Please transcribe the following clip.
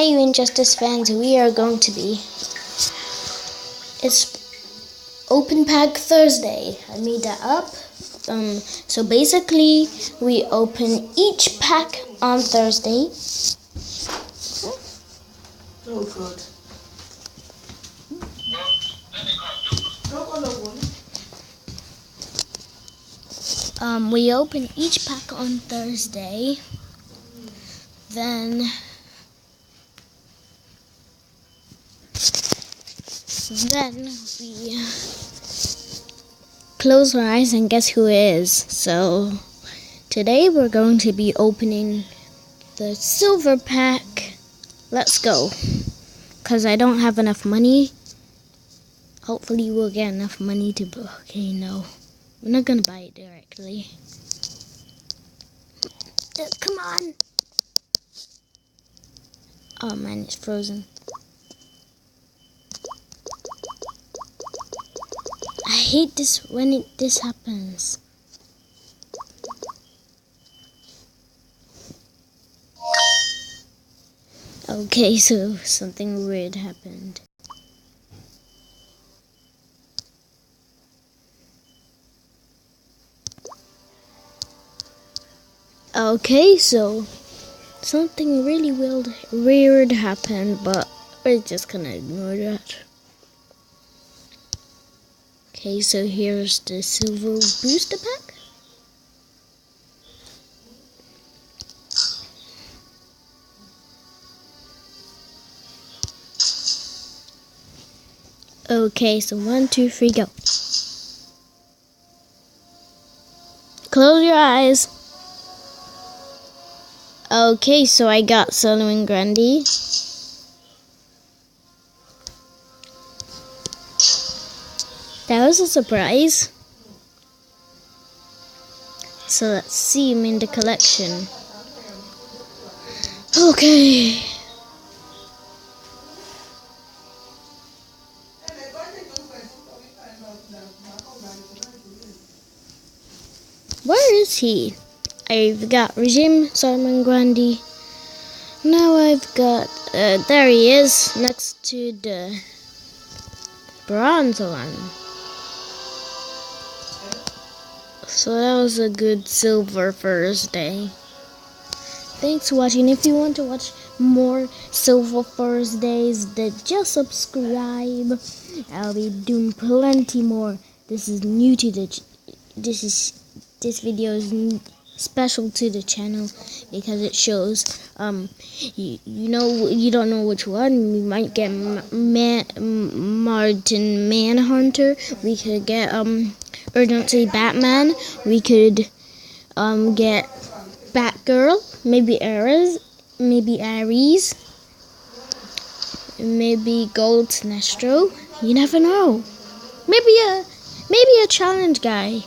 Hey Injustice fans, we are going to be... It's Open Pack Thursday. I made that up. So basically, we open each pack on Thursday. Oh God. We open each pack on Thursday. Then we close our eyes and guess who it is. So today we're going to be opening the silver pack. Let's go. Because I don't have enough money. Hopefully we'll get enough money to... Okay, no. We're not going to buy it directly. Come on. Oh man, it's frozen. I hate this when this happens. Okay, so something weird happened. Okay, so something really weird happened, but we're just gonna ignore that. Okay, so here's the silver booster pack. Okay, so 1, 2, 3, go. Close your eyes. Okay, so I got Solomon Grundy. That was a surprise. So let's see him in the collection. Okay. Where is he? I've got Regime, Solomon Grundy. Now I've got, there he is, next to the bronze one. So that was a good Silver Thursday. Thanks for watching. If you want to watch more Silver Thursdays, then just subscribe. I'll be doing plenty more. This is new to the this video is special to the channel because it shows you don't know which one. We might get Martian Manhunter. We could get or don't say Batman. We could get Batgirl, maybe Ares, maybe Gold Sinestro. You never know. Maybe a challenge guy.